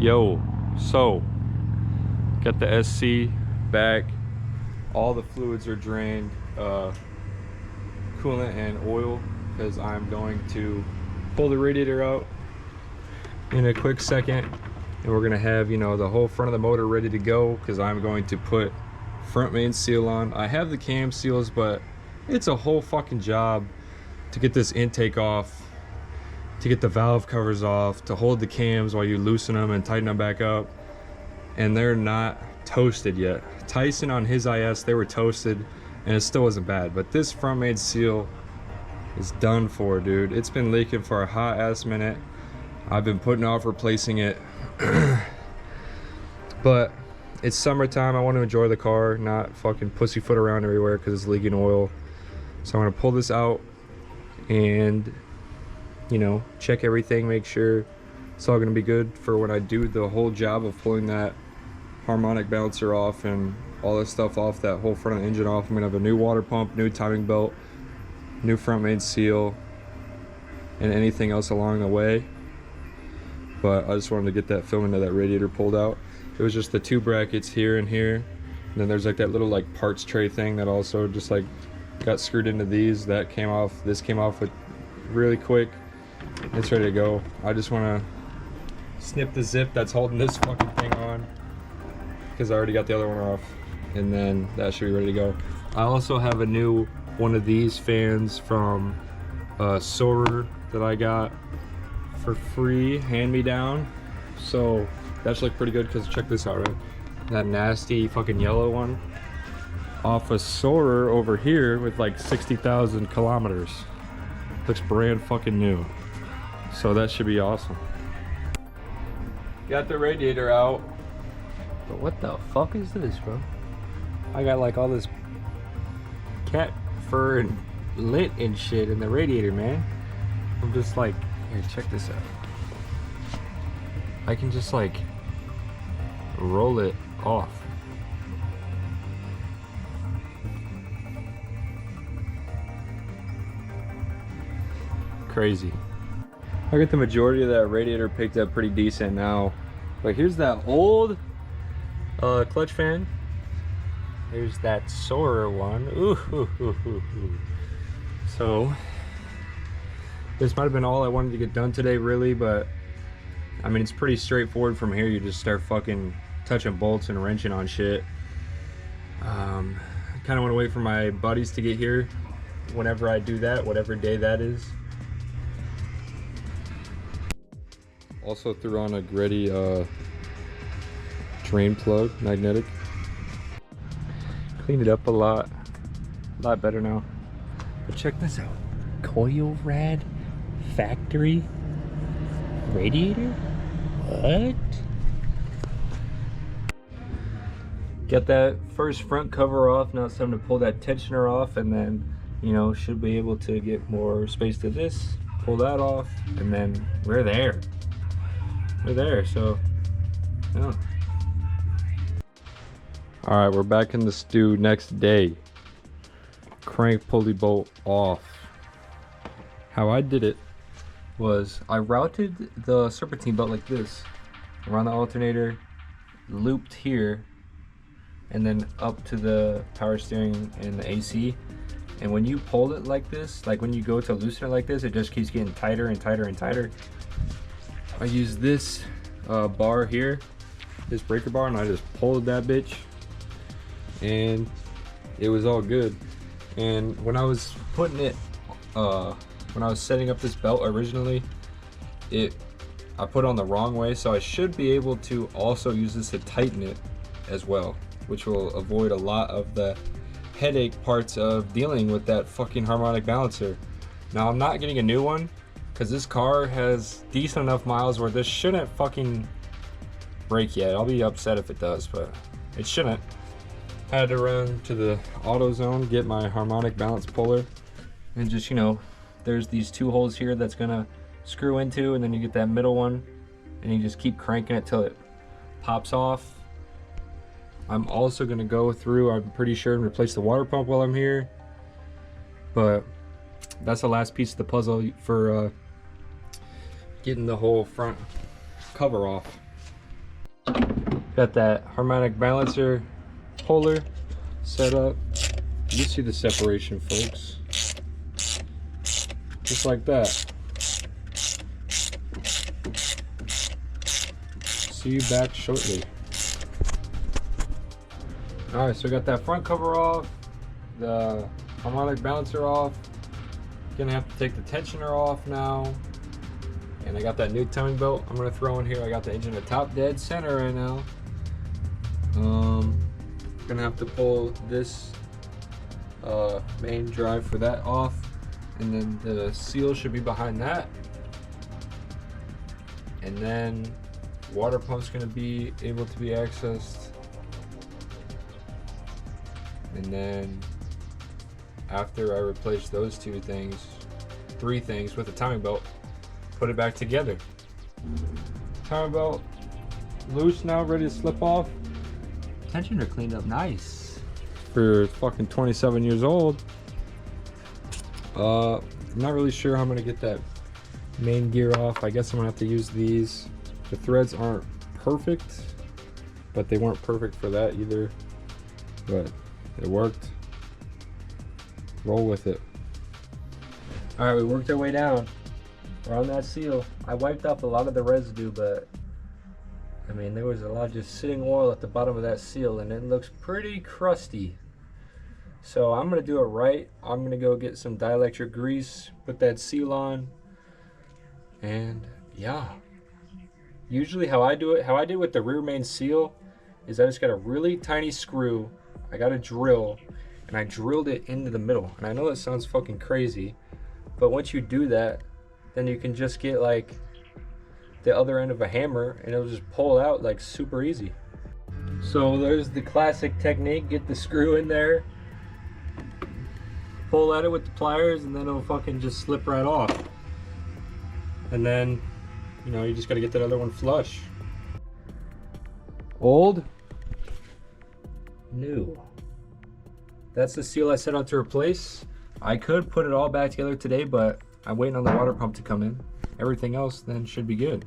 Yo, so got the SC back. All the fluids are drained, coolant and oil, because I'm going to pull the radiator out in a quick second, and we're gonna have, you know, the whole front of the motor ready to go, because I'm going to put front main seal on. I have the cam seals, but it's a whole fucking job to get this intake off, to get the valve covers off, to hold the cams while you loosen them and tighten them back up. And they're not toasted yet. Tyson on his IS, they were toasted and it still wasn't bad, but this front main seal is done for, dude. It's been leaking for a hot ass minute. I've been putting off replacing it. But it's summertime, I want to enjoy the car, not fucking pussyfoot around everywhere because it's leaking oil. So I'm gonna pull this out and, you know, check everything, make sure it's all gonna be good for when I do the whole job of pulling that harmonic balancer off and all this stuff off, that whole front of the engine off. I'm gonna have a new water pump, new timing belt, new front main seal, and anything else along the way. But I just wanted to get that filament of that radiator pulled out. It was just the two brackets here and here, and then there's like that little like parts tray thing that also just like got screwed into these. That came off, this came off with really quick. It's ready to go. I just want to snip the zip that's holding this fucking thing on, because I already got the other one off, and then that should be ready to go. I also have a new one of these fans from Soarer that I got for free, hand-me-down. So that should look pretty good, because check this out, right? That nasty fucking yellow one off a Soarer over here with like 60,000 kilometers. Looks brand fucking new. So that should be awesome. Got the radiator out. But what the fuck is this, bro? I got like all this Cat fur and lint and shit in the radiator, man. I'm just like, Here, check this out. I can just like roll it off. Crazy. I got the majority of that radiator picked up pretty decent now. But here's that old clutch fan. Here's that Soarer one. Ooh, ooh, ooh, ooh, ooh. So this might have been all I wanted to get done today, really, but I mean, it's pretty straightforward from here. You just start fucking touching bolts and wrenching on shit. I kind of want to wait for my buddies to get here whenever I do that, whatever day that is. Also threw on a Greddy drain plug, magnetic. Cleaned it up a lot better now. But check this out. Coil rad factory radiator? What? Get that first front cover off. Now it's time to pull that tensioner off, and then, you know, should be able to get more space to this. Pull that off, and then we're there. We're there, so yeah. All right, we're back in the stew next day. Crank pulley bolt off. How I did it was I routed the serpentine belt like this around the alternator, looped here, and then up to the power steering and the AC. And when you pull it like this, like when you go to loosen it like this, it just keeps getting tighter and tighter and tighter. I use this bar here, this breaker bar, and I just pulled that bitch, and it was all good. And when I was putting it, when I was setting up this belt originally, I put it on the wrong way, so I should be able to also use this to tighten it as well, which will avoid a lot of the headache parts of dealing with that fucking harmonic balancer. Now I'm not getting a new one, because this car has decent enough miles where this shouldn't fucking break yet. I'll be upset if it does, but it shouldn't. I had to run to the AutoZone, get my harmonic balance puller, and just, you know, there's these two holes here that's gonna screw into, and then you get that middle one, and you just keep cranking it till it pops off. I'm also gonna go through, I'm pretty sure, and replace the water pump while I'm here. But that's the last piece of the puzzle for getting the whole front cover off. Got that harmonic balancer holder set up. You see the separation, folks. Just like that. See you back shortly. Alright, so I got that front cover off, the harmonic balancer off. Gonna have to take the tensioner off now. And I got that new timing belt I'm gonna throw in here. I got the engine at top dead center right now. Gonna have to pull this main drive for that off, and then the seal should be behind that. And then water pump's gonna be able to be accessed. And then after I replace those three things with the timing belt, put it back together. Timing belt loose now, ready to slip off. Tensioner cleaned up nice. For fucking 27 years old. I'm not really sure how I'm gonna get that main gear off. I guess I'm gonna have to use these. The threads aren't perfect, but they weren't perfect for that either. But it worked. Roll with it. Alright, we worked our way down. We're on that seal. I wiped off a lot of the residue, but I mean, there was a lot of just sitting oil at the bottom of that seal, and it looks pretty crusty. So I'm gonna do it right. I'm gonna go get some dielectric grease, put that seal on, and yeah. Usually how I do it with the rear main seal, is I just got a really tiny screw, I got a drill, and I drilled it into the middle. And I know that sounds fucking crazy, but once you do that, then you can just get like the other end of a hammer and it'll just pull out like super easy. So there's the classic technique. Get the screw in there, pull at it with the pliers, and then it'll fucking just slip right off. And then, you know, you just gotta get that other one flush. Old? New. That's the seal I set out to replace. I could put it all back together today, but I'm waiting on the water pump to come in. Everything else then should be good.